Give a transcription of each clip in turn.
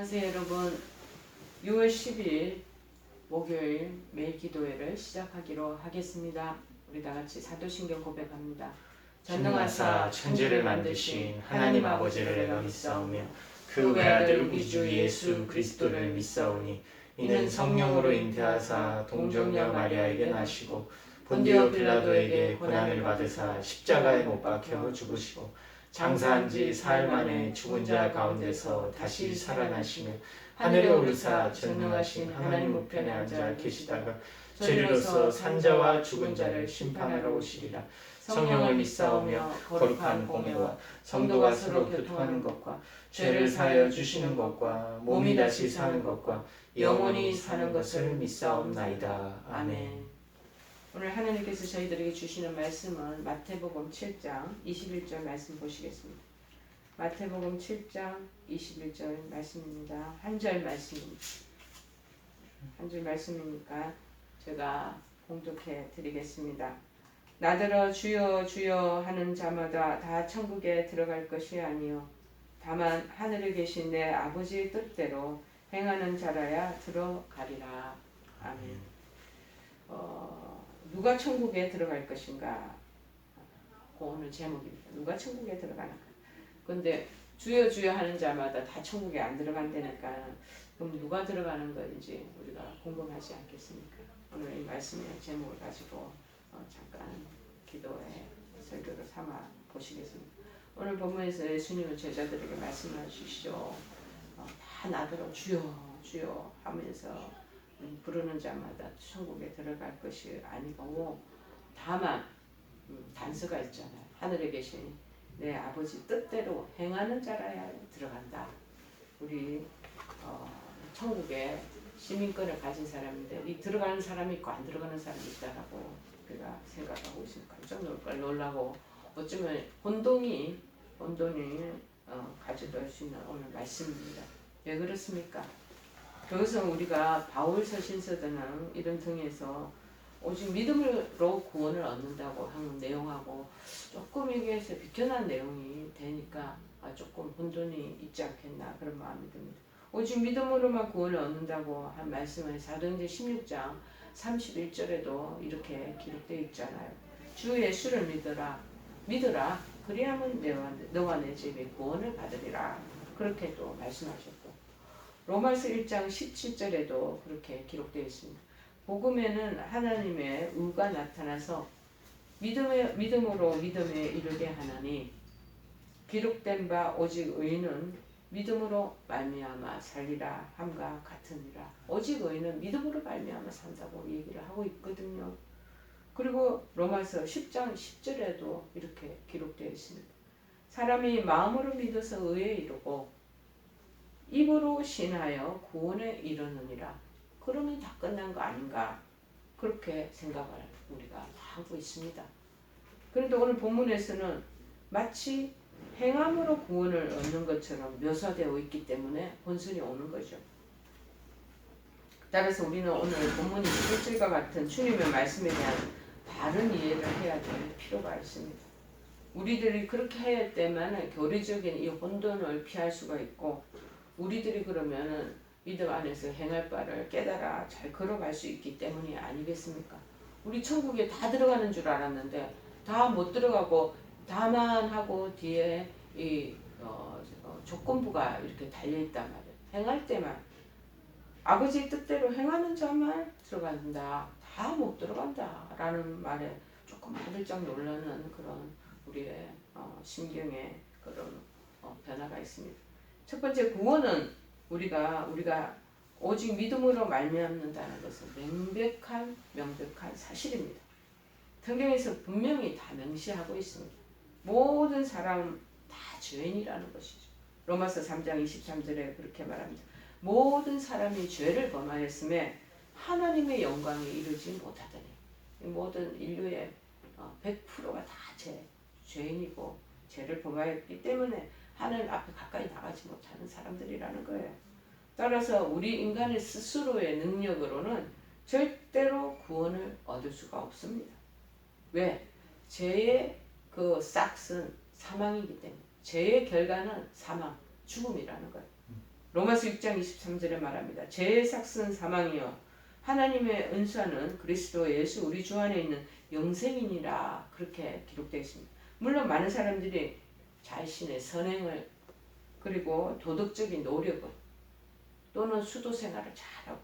안녕하세요 여러분. 6월 10일 목요일 매일 기도회를 시작하기로 하겠습니다. 우리 다같이 사도신경 고백합니다. 전능하사 천지를 만드신 하나님 아버지를 내가 믿사오며 그 외아들 우리 주 예수 그리스도를 믿사오니 이는 성령으로 잉태하사 동정녀 마리아에게 나시고 본디오 빌라도에게 고난을 받으사 십자가에 못 박혀 죽으시고 장사한 지 사흘 만에 죽은 자 가운데서 다시 살아나시며 하늘에 오르사 전능하신 하나님 우편에 앉아 계시다가 저리로서 산자와 죽은 자를 심판하러 오시리라. 성령을 믿사오며 거룩한 공예와 성도가 서로 교통하는 것과 죄를 사하여 주시는 것과 몸이 다시 사는 것과 영원히 사는 것을 믿사옵나이다. 아멘. 오늘 하나님께서 저희들에게 주시는 말씀은 마태복음 7장 21절 말씀 보시겠습니다. 마태복음 7장 21절 말씀입니다. 한 절 말씀입니다. 한 줄 말씀이니까 제가 봉독해 드리겠습니다. 나더러 주여 주여 하는 자마다 다 천국에 들어갈 것이 아니요 다만 하늘에 계신 내 아버지의 뜻대로 행하는 자라야 들어가리라. 아멘. 누가 천국에 들어갈 것인가? 오늘 제목입니다. 누가 천국에 들어가는가? 그런데 주여 주여 하는 자마다 다 천국에 안 들어간다니까 그럼 누가 들어가는 건지 우리가 궁금하지 않겠습니까? 오늘 이 말씀의 제목을 가지고 잠깐 기도의 설교를 삼아 보시겠습니다. 오늘 본문에서 예수님은 제자들에게 말씀을 주시죠. 다 나더러 주여 주여 하면서 부르는 자마다 천국에 들어갈 것이 아니고 다만 단서가 있잖아요. 하늘에 계신 내 아버지 뜻대로 행하는 자라야 들어간다. 우리 천국에 시민권을 가진 사람인데 이 들어가는 사람이 있고 안 들어가는 사람이 있다라고 우리가 생각하고 있으니까 깜짝 놀라고 어쩌면 혼돈이 가져올 수 있는 오늘 말씀입니다. 왜 그렇습니까? 그것은 우리가 바울 서신서들은 이런 등에서 오직 믿음으로 구원을 얻는다고 하는 내용하고 조금 여기에서 비껴난 내용이 되니까 조금 혼돈이 있지 않겠나 그런 마음이 듭니다. 오직 믿음으로만 구원을 얻는다고 한 말씀은 사도행전 16장 31절에도 이렇게 기록되어 있잖아요. 주 예수를 믿으라 그리하면 너와 내 집이 구원을 받으리라 그렇게 또 말씀하셨고 로마서 1장 17절에도 그렇게 기록되어 있습니다. 복음에는 하나님의 의가 나타나서 믿음으로 믿음에 이르게 하나니 기록된 바 오직 의인은 믿음으로 말미암아 살리라 함과 같으니라. 오직 의인은 믿음으로 말미암아 산다고 얘기를 하고 있거든요. 그리고 로마서 10장 10절에도 이렇게 기록되어 있습니다. 사람이 마음으로 믿어서 의에 이르고 입으로 신하여 구원에 이르느니라. 그러면 다 끝난 거 아닌가? 그렇게 생각을 우리가 하고 있습니다. 그런데 오늘 본문에서는 마치 행함으로 구원을 얻는 것처럼 묘사되어 있기 때문에 혼선이 오는 거죠. 따라서 우리는 오늘 본문이 1절과 같은 주님의 말씀에 대한 바른 이해를 해야 될 필요가 있습니다. 우리들이 그렇게 할 때만 교리적인 이 혼돈을 피할 수가 있고 우리들이 그러면은 믿음 안에서 행할 바를 깨달아 잘 걸어갈 수 있기 때문이 아니겠습니까? 우리 천국에 다 들어가는 줄 알았는데 다 못 들어가고 다만 하고 뒤에 이 조건부가 이렇게 달려있단 말이에요. 행할 때만 아버지의 뜻대로 행하는 자만 들어간다. 다 못 들어간다 라는 말에 조금 아들짝 놀라는 그런 우리의 심경의 그런 변화가 있습니다. 첫 번째 구원은 우리가 오직 믿음으로 말미암는다는 것은 명백한 사실입니다. 성경에서 분명히 다 명시하고 있습니다. 모든 사람 다 죄인이라는 것이죠. 로마서 3장 23절에 그렇게 말합니다. 모든 사람이 죄를 범하였음에 하나님의 영광에 이르지 못하더니 모든 인류의 100%가 다 죄인이고 죄를 범하였기 때문에 하나님 앞에 가까이 나가지 못하는 사람들이라는 거예요. 따라서 우리 인간의 스스로의 능력으로는 절대로 구원을 얻을 수가 없습니다. 왜? 죄의 그 싹은 사망이기 때문에 죄의 결과는 사망, 죽음이라는 거예요. 로마서 6장 23절에 말합니다. 죄의 삭은 사망이요 하나님의 은사는 그리스도 예수 우리 주 안에 있는 영생이니라. 그렇게 기록되어 있습니다. 물론 많은 사람들이 자신의 선행을 그리고 도덕적인 노력을 또는 수도 생활을 잘하고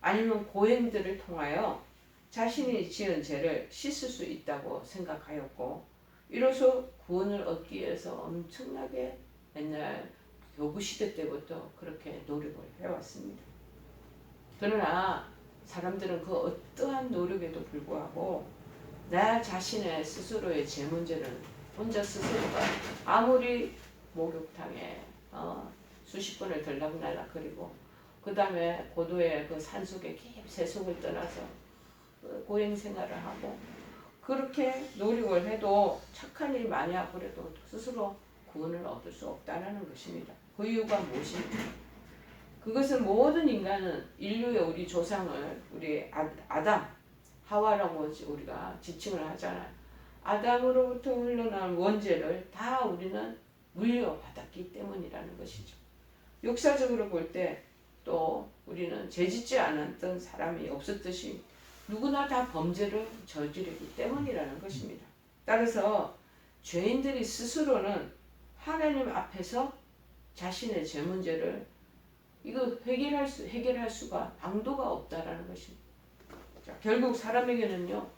아니면 고행들을 통하여 자신이 지은 죄를 씻을 수 있다고 생각하였고 이로써 구원을 얻기 위해서 엄청나게 옛날 교구 시대 때부터 그렇게 노력을 해왔습니다. 그러나 사람들은 그 어떠한 노력에도 불구하고 나 자신의 스스로의 죄 문제는 혼자 스스로가 아무리 목욕탕에 수십 번을 들락날락거리고 그 다음에 고도의 그 산속에 깊이 세속을 떠나서 그 고행 생활을 하고 그렇게 노력을 해도 착한 일 많이 하고 그래도 스스로 구원을 얻을 수 없다는 것입니다. 그 이유가 무엇입니까? 그것은 모든 인간은 인류의 우리 조상을 우리 아담, 하와라고 우리가 지칭을 하잖아요. 아담으로부터 흘러나온 원죄를 다 우리는 물려받았기 때문이라는 것이죠. 역사적으로 볼 때 또 우리는 죄짓지 않았던 사람이 없었듯이 누구나 다 범죄를 저지르기 때문이라는 것입니다. 따라서 죄인들이 스스로는 하나님 앞에서 자신의 죄 문제를 이거 해결할 수가 방도가 없다라는 것입니다. 자, 결국 사람에게는요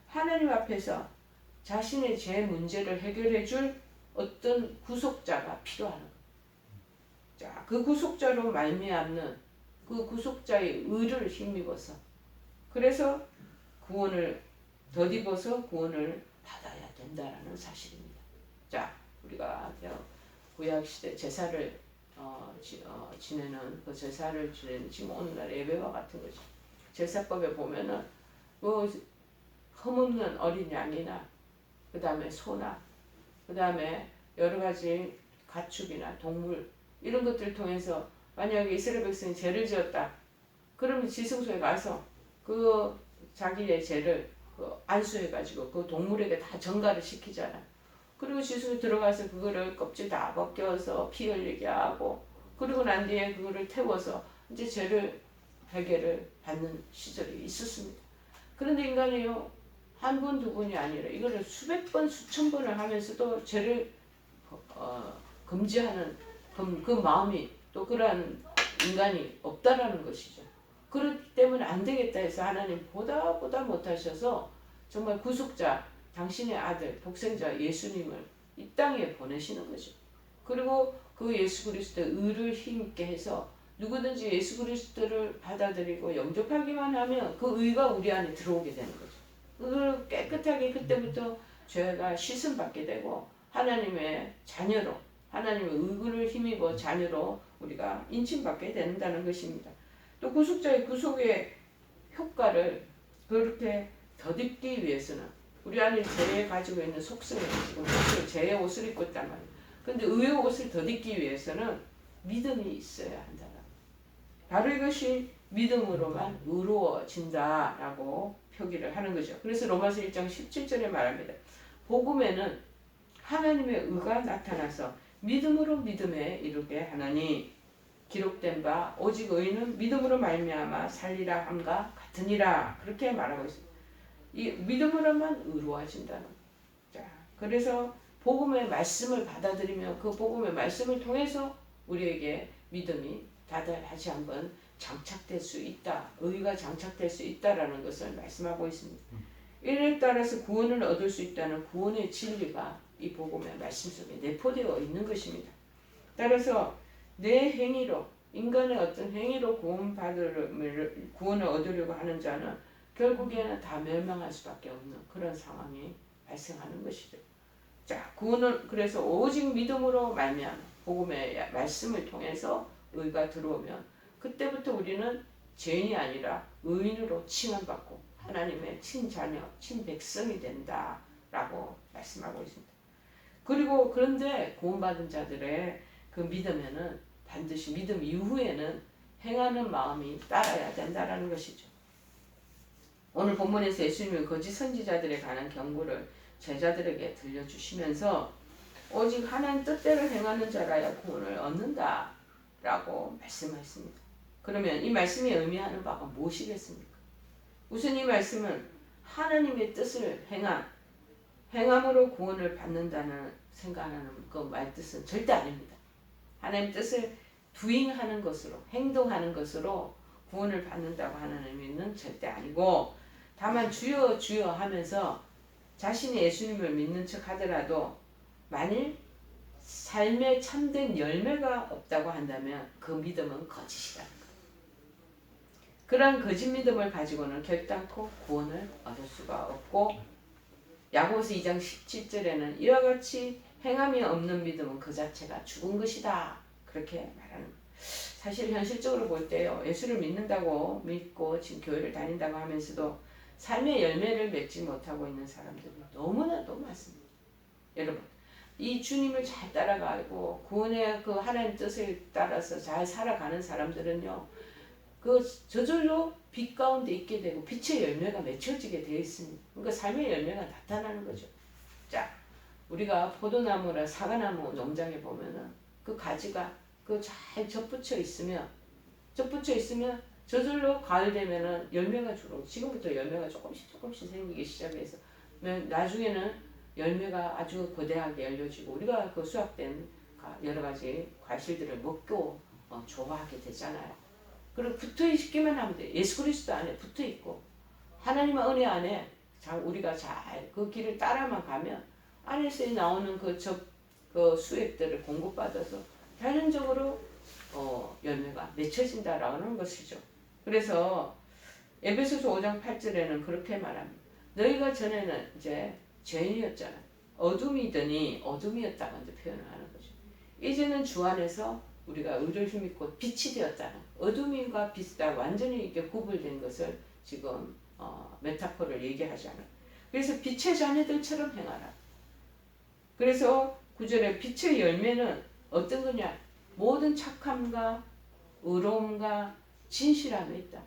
하나님 앞에서 자신의 죄 문제를 해결해 줄 어떤 구속자가 필요하는 거예요. 자, 그 구속자로 말미암는 그 구속자의 의를 힘입어서 그래서 구원을 덧입어서 구원을 받아야 된다라는 사실입니다. 자, 우리가 구약 시대 제사를 지내는 그 제사를 지내는 지금 오늘날 예배와 같은 거죠. 제사법에 보면은 뭐 흠없는 어린 양이나 그 다음에 소나 그 다음에 여러 가지 가축이나 동물 이런 것들을 통해서 만약에 이스라엘 백성이 죄를 지었다. 그러면 지성소에 가서 그 자기의 죄를 안수해가지고 그 동물에게 다 전가를 시키잖아. 그리고 지성소에 들어가서 그거를 껍질 다 벗겨서 피 흘리게 하고 그리고 난 뒤에 그거를 태워서 이제 죄를 회개를 받는 시절이 있었습니다. 그런데 인간이요 한 번, 두 번이 아니라 이거를 수백 번, 수천 번을 하면서도 죄를 금지하는 그 마음이 또 그러한 인간이 없다라는 것이죠. 그렇기 때문에 안 되겠다 해서 하나님 보다 못하셔서 정말 구속자, 당신의 아들, 독생자 예수님을 이 땅에 보내시는 거죠. 그리고 그 예수 그리스도의 의를 힘있게 해서 누구든지 예수 그리스도를 받아들이고 영접하기만 하면 그 의가 우리 안에 들어오게 되는 거죠. 그걸 깨끗하게 그때부터 죄가 씻음 받게 되고 하나님의 자녀로 하나님의 의를 힘입어 자녀로 우리가 인침받게 된다는 것입니다. 또 구속자의 구속의 효과를 그렇게 덧입기 위해서는 우리 안에 죄에 가지고 있는 속성을 지금 죄의 옷을 입고 있단 말이에요. 근데 의의 옷을 덧입기 위해서는 믿음이 있어야 한다. 바로 이것이 믿음으로만 의로워진다라고 표기를 하는 거죠. 그래서 로마서 1장 17절에 말합니다. 복음에는 하나님의 의가 나타나서 믿음으로 믿음에 이르게 하나니 기록된 바 오직 의인은 믿음으로 말미암아 살리라 함과 같으니라. 그렇게 말하고 있습니다. 이 믿음으로만 의로워진다는. 자, 그래서 복음의 말씀을 받아들이면 그 복음의 말씀을 통해서 우리에게 믿음이 다시 한번 장착될 수 있다. 의가 장착될 수 있다라는 것을 말씀하고 있습니다. 이에 따라서 구원을 얻을 수 있다는 구원의 진리가 이 복음의 말씀 속에 내포되어 있는 것입니다. 따라서 내 행위로 인간의 어떤 행위로 구원을 얻으려고 하는 자는 결국에는 다 멸망할 수밖에 없는 그런 상황이 발생하는 것이죠. 자, 구원은 그래서 오직 믿음으로 말미암아 복음의 말씀을 통해서 의가 들어오면 그때부터 우리는 죄인이 아니라 의인으로 칭함받고 하나님의 친자녀, 친백성이 된다라고 말씀하고 있습니다. 그리고 그런데 구원받은 자들의 그 믿음에는 반드시 믿음 이후에는 행하는 마음이 따라야 된다라는 것이죠. 오늘 본문에서 예수님은 거짓 선지자들에 관한 경고를 제자들에게 들려주시면서 오직 하나님 뜻대로 행하는 자라야 구원을 얻는다 라고 말씀하십니다. 그러면 이 말씀이 의미하는 바가 무엇이겠습니까? 우선 이 말씀은 하나님의 뜻을 행함으로 구원을 받는다는 생각하는 그 말뜻은 절대 아닙니다. 하나님 뜻을 doing하는 것으로, 행동하는 것으로 구원을 받는다고 하는 의미는 절대 아니고, 다만 주여 주여 하면서 자신이 예수님을 믿는 척 하더라도 만일 삶에 참된 열매가 없다고 한다면 그 믿음은 거짓이다. 그러한 거짓 믿음을 가지고는 결단코 구원을 얻을 수가 없고, 야고보서 2장 17절에는 이와 같이 행함이 없는 믿음은 그 자체가 죽은 것이다. 그렇게 말하는 거예요. 사실 현실적으로 볼 때요, 예수를 믿는다고 믿고 지금 교회를 다닌다고 하면서도 삶의 열매를 맺지 못하고 있는 사람들이 너무나도 많습니다. 여러분, 이 주님을 잘 따라가고 구원의 그 하나님 뜻을 따라서 잘 살아가는 사람들은요, 그 저절로 빛 가운데 있게 되고 빛의 열매가 맺혀지게 되어 있습니다. 그러니까 삶의 열매가 나타나는 거죠. 자, 우리가 포도나무나 사과나무 농장에 보면은 그 가지가 그 잘 접붙여 있으면 저절로 가을 되면은 열매가 주로 지금부터 열매가 조금씩 생기기 시작해서 나중에는 열매가 아주 거대하게 열려지고 우리가 그 수확된 여러 가지 과실들을 먹고 좋아하게 되잖아요. 그리고 붙어 있기만 하면 돼. 예수 그리스도 안에 붙어 있고 하나님의 은혜 안에 우리가 잘 그 길을 따라만 가면 안에서 나오는 그 수액들을 공급받아서 자연적으로 열매가 맺혀진다라는 것이죠. 그래서 에베소서 5장 8절에는 그렇게 말합니다. 너희가 전에는 이제 죄인이었잖아. 어둠이더니 어둠이었다고 이제 표현을 하는 거죠. 이제는 주 안에서 우리가 의를 힘입고 빛이 되었다는, 어둠과 빛과 완전히 이게 구분된 것을 지금 메타포를 얘기하잖아요. 그래서 빛의 자녀들처럼 행하라. 그래서 9절에 빛의 열매는 어떤 거냐? 모든 착함과 의로움과 진실함이 있다.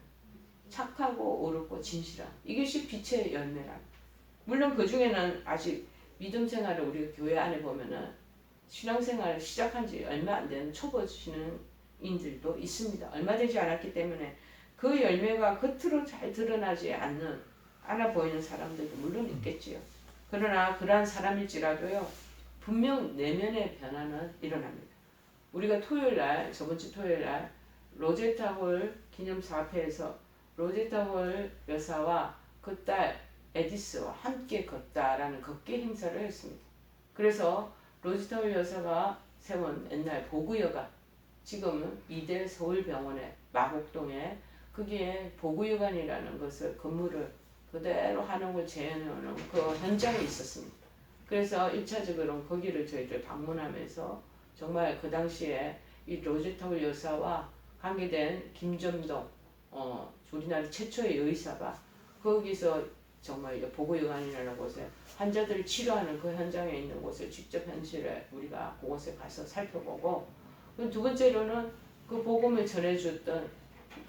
착하고 의롭고 진실함. 이것이 빛의 열매라. 물론 그 중에는 아직 믿음 생활을 우리 교회 안에 보면은 신앙생활을 시작한 지 얼마 안 된 초보 신앙인들도 있습니다. 얼마 되지 않았기 때문에 그 열매가 겉으로 잘 드러나지 않아 보이는 사람들도 물론 있겠지요. 그러나 그러한 사람일지라도요, 분명 내면의 변화는 일어납니다. 우리가 저번 주 토요일 날 로제타 홀 기념사업회에서 로제타 홀 여사와 그 딸 에디스와 함께 걷다라는 걷기 행사를 했습니다. 그래서 로제타 홀 여사가 세운 옛날 보구여가 지금은 이대 서울병원의 마곡동에 거기에 보구여관이라는 것을 건물을 그대로 한옥을 재현해오는 그 현장에 있었습니다. 그래서 1차적으로 거기를 저희들 방문하면서 정말 그 당시에 이 로제타 홀 여사와 관계된 김점동 우리나라 최초의 의사가 거기서 정말 보고요관이라는 곳에 환자들을 치료하는 그 현장에 있는 곳을 직접 현실에 우리가 그곳에 가서 살펴보고, 두 번째로는 그 복음을 전해줬던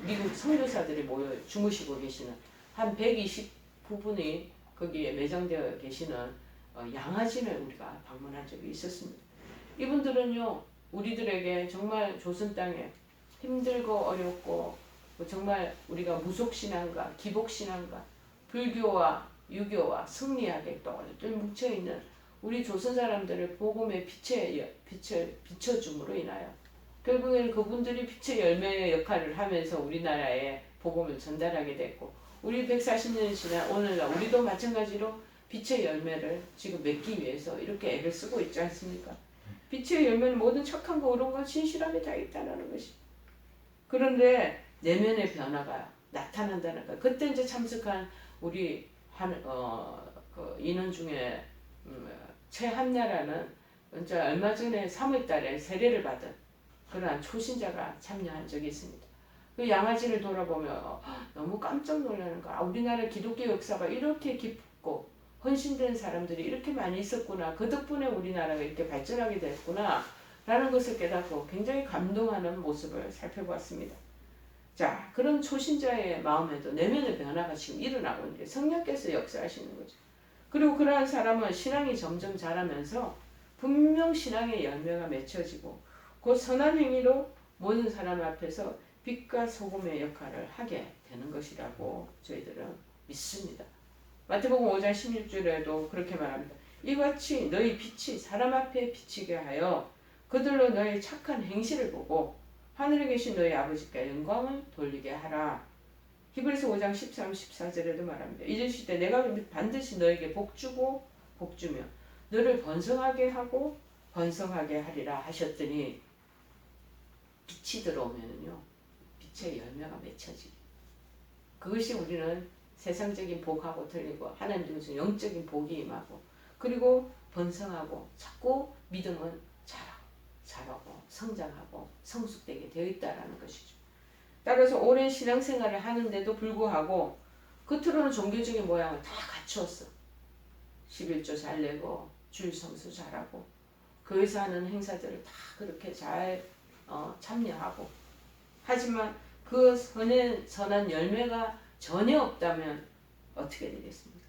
미국 선교사들이 모여 주무시고 계시는 한 129분이 거기에 매장되어 계시는 양화진을 우리가 방문한 적이 있었습니다. 이분들은요, 우리들에게 정말 조선 땅에 힘들고 어렵고 정말 우리가 무속신앙과 기복신앙과 불교와 유교와 승리학에 똘똘 뭉쳐있는 우리 조선 사람들을 복음의 빛을 비춰줌으로 인하여 결국에는 그분들이 빛의 열매의 역할을 하면서 우리나라에 복음을 전달하게 됐고, 우리 140년이 지난 오늘날 우리도 마찬가지로 빛의 열매를 지금 맺기 위해서 이렇게 애를 쓰고 있지 않습니까? 빛의 열매는 모든 착한 거 의로운 거 진실함이 다 있다는 것이. 그런데 내면의 변화가 나타난다는 거예요. 그때 이제 참석한 우리 그 인원 중에 최한나라는 이제 얼마 전에 3월달에 세례를 받은 그러한 초신자가 참여한 적이 있습니다. 그 양화진을 돌아보며 너무 깜짝 놀라는 거야. 우리나라 기독교 역사가 이렇게 깊고 헌신된 사람들이 이렇게 많이 있었구나. 그 덕분에 우리나라가 이렇게 발전하게 됐구나 라는 것을 깨닫고 굉장히 감동하는 모습을 살펴보았습니다. 자, 그런 초신자의 마음에도 내면의 변화가 지금 일어나고 있는데 성령께서 역사하시는 거죠. 그리고 그러한 사람은 신앙이 점점 자라면서 분명 신앙의 열매가 맺혀지고 그 선한 행위로 모든 사람 앞에서 빛과 소금의 역할을 하게 되는 것이라고 저희들은 믿습니다. 마태복음 5장 16절에도 그렇게 말합니다. 이같이 너희 빛이 사람 앞에 비치게 하여 그들로 너희 착한 행실을 보고 하늘에 계신 너희 아버지께 영광을 돌리게 하라. 히브리서 5장 13, 14절에도 말합니다. 잊으실 때 내가 반드시 너에게 복주고 복주며 너를 번성하게 하고 번성하게 하리라 하셨더니 빛이 들어오면요 빛의 열매가 맺혀지기. 그것이 우리는 세상적인 복하고 틀리고 하나님 중에서 영적인 복이 임하고 그리고 번성하고 자꾸 믿음은 자라고 성장하고 성숙되게 되어 있다는 것이죠. 따라서 오랜 신앙생활을 하는데도 불구하고 겉으로는 종교적인 모양을 다 갖추었어. 11조 잘 내고 주일 성수 잘하고 교회에서 하는 행사들을 다 그렇게 잘 참여하고 하지만 그 선한 열매가 전혀 없다면 어떻게 되겠습니까?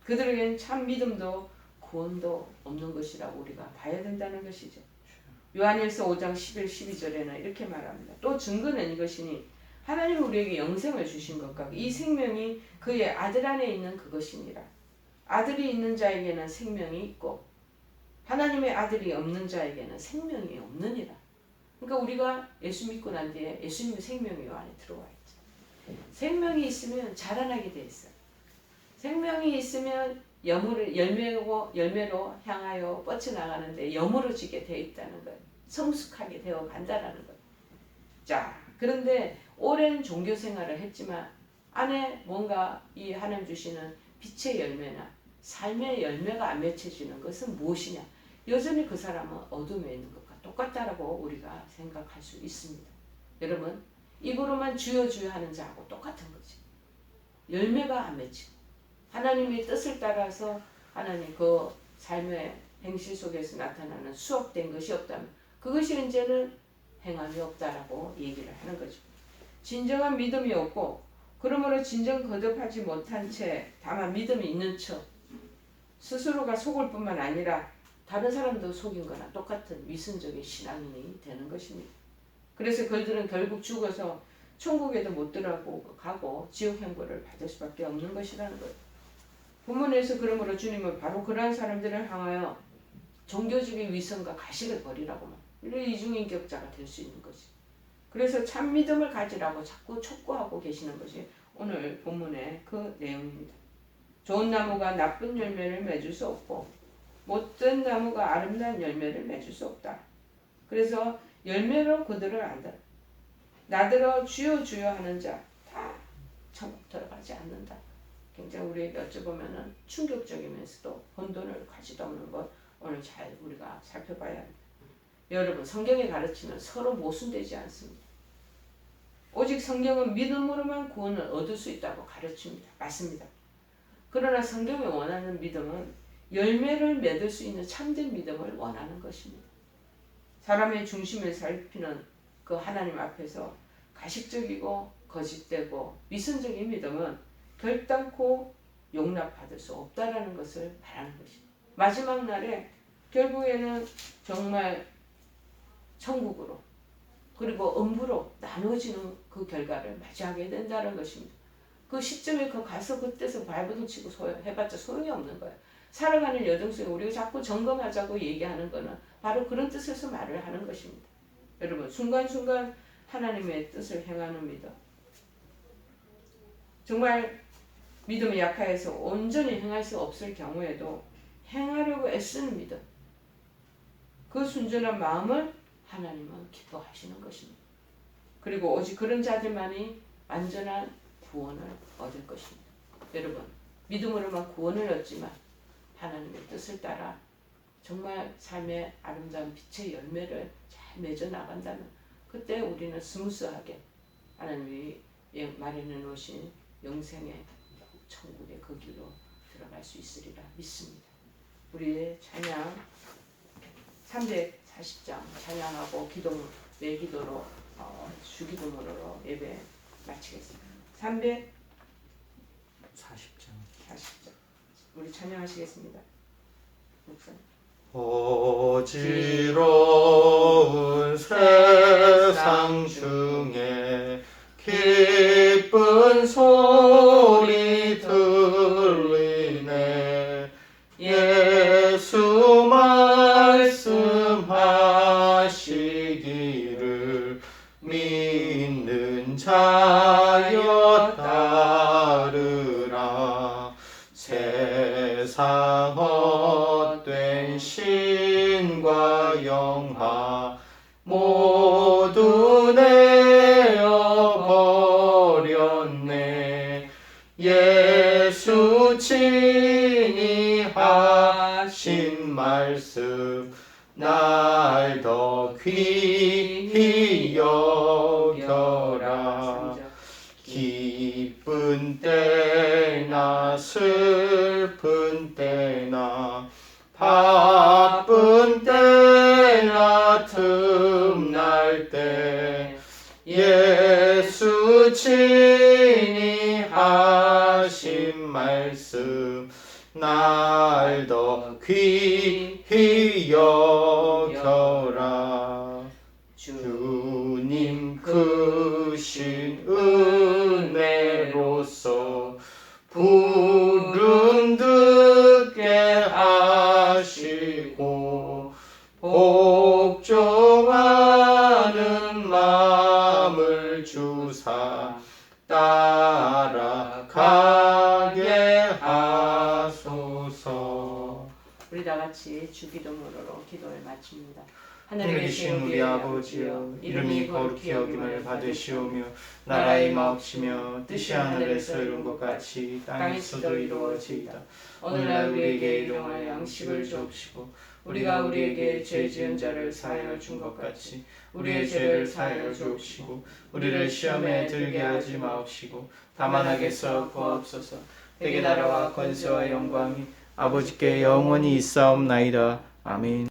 그들에게는 참 믿음도 구원도 없는 것이라고 우리가 봐야 된다는 것이죠. 요한일서 5장 11, 12절에는 이렇게 말합니다. 또 증거는 이것이니 하나님은 우리에게 영생을 주신 것 같고 이 생명이 그의 아들 안에 있는 그것이니라. 아들이 있는 자에게는 생명이 있고 하나님의 아들이 없는 자에게는 생명이 없느니라. 그러니까 우리가 예수 믿고 난 뒤에 예수님의 생명이 요 안에 들어와 있죠. 생명이 있으면 자라나게 돼 있어요. 생명이 있으면 열매로 향하여 뻗쳐나가는데 여물어지게 되어 있다는 거예요. 성숙하게 되어 간다라는 거예요. 자, 그런데 오랜 종교 생활을 했지만 안에 뭔가 이 하나님 주시는 빛의 열매나 삶의 열매가 안 맺혀지는 것은 무엇이냐? 여전히 그 사람은 어둠에 있는 것과 똑같다라고 우리가 생각할 수 있습니다. 여러분, 입으로만 주여 주여 하는 자하고 똑같은 거지. 열매가 안 맺히고 하나님의 뜻을 따라서 하나님 그 삶의 행실 속에서 나타나는 수업된 것이 없다면 그것이 이제는 행함이 없다라고 얘기를 하는 거죠. 진정한 믿음이 없고 그러므로 진정 거듭하지 못한 채 다만 믿음이 있는 척 스스로가 속을 뿐만 아니라 다른 사람도 속인 거나 똑같은 위선적인 신앙인이 되는 것입니다. 그래서 그들은 결국 죽어서 천국에도 못 들어가고 지옥 형벌을 받을 수밖에 없는 것이라는 거예요. 본문에서 그러므로 주님은 바로 그러한 사람들을 향하여 종교적인 위선과 가식을 버리라고 이중인격자가 될 수 있는 거지. 그래서 참 믿음을 가지라고 자꾸 촉구하고 계시는 것이 오늘 본문의 그 내용입니다. 좋은 나무가 나쁜 열매를 맺을 수 없고 못된 나무가 아름다운 열매를 맺을 수 없다. 그래서 열매로 그들을 안다. 나더러 주여 주여 하는 자 다 천국 들어가지 않는다. 굉장히 우리에게 어찌 보면은 충격적이면서도 혼돈을 가지도 없는 것 오늘 잘 우리가 살펴봐야 합니다. 여러분, 성경의 가르침은 서로 모순되지 않습니다. 오직 성경은 믿음으로만 구원을 얻을 수 있다고 가르칩니다. 맞습니다. 그러나 성경이 원하는 믿음은 열매를 맺을 수 있는 참된 믿음을 원하는 것입니다. 사람의 중심을 살피는 그 하나님 앞에서 가식적이고 거짓되고 위선적인 믿음은 결단코 용납받을 수 없다라는 것을 말하는 것입니다. 마지막 날에 결국에는 정말 천국으로 그리고 음부로 나누어지는 그 결과를 맞이하게 된다는 것입니다. 그 시점에 가서 그때서 발버둥 치고 해봤자 소용이 없는 거예요. 살아가는 여정 속에 우리가 자꾸 점검하자고 얘기하는 것은 바로 그런 뜻에서 말을 하는 것입니다. 여러분, 순간순간 하나님의 뜻을 행하는 믿음. 정말 믿음이 약하여서 온전히 행할 수 없을 경우에도 행하려고 애쓰는 믿음. 그 순전한 마음을 하나님은 기뻐하시는 것입니다. 그리고 오직 그런 자들만이 완전한 구원을 얻을 것입니다. 여러분, 믿음으로만 구원을 얻지만 하나님의 뜻을 따라 정말 삶의 아름다운 빛의 열매를 잘 맺어 나간다면 그때 우리는 스무스하게 하나님이 마련해 놓으신 영생의 천국의 그 길로 들어갈 수 있으리라 믿습니다. 우리의 찬양 340장 찬양하고 매기도로 주기도문으로 예배 마치겠습니다. 340장 우리 찬양하시겠습니다. 목사님. 어지러운 세상 중에 기쁜 소리 들리네. 예수 말씀하시기를 믿는 자여 따르라. 세상 헛된 신과 영화 모두 내어버렸네. 예수 친히 하신 말씀 날 더 귀히 여겨라. 기쁜 때나 슬픈 때나 바쁜 때나 틈날 때 예수 친히 하신 말씀 날 더 귀히 여겨라. 주님 크신 은혜로서 부름 듣게 하시고 복종하는 마음을 주사 따라가게 하소서. 우리 다 같이 주기도문으로 기도를 마칩니다. 하늘에 계신 우리 아버지여, 이름이 거룩히 여김을 받으시오며 나라의 마옵시며 뜻이 하늘에서 이룬 것 같이 땅에서도 이루어지이다. 오늘날 우리에게 일용할 양식을 주옵시고 우리가 우리에게 죄 지은 자를 사하여 준 것 같이 우리의 죄를 사하여 주옵시고 우리를 시험에 들게 하지 마옵시고 다만 악에서 구하옵소서. 대개 나라와 권세와 영광이 아버지께 영원히 있사옵나이다. 아멘.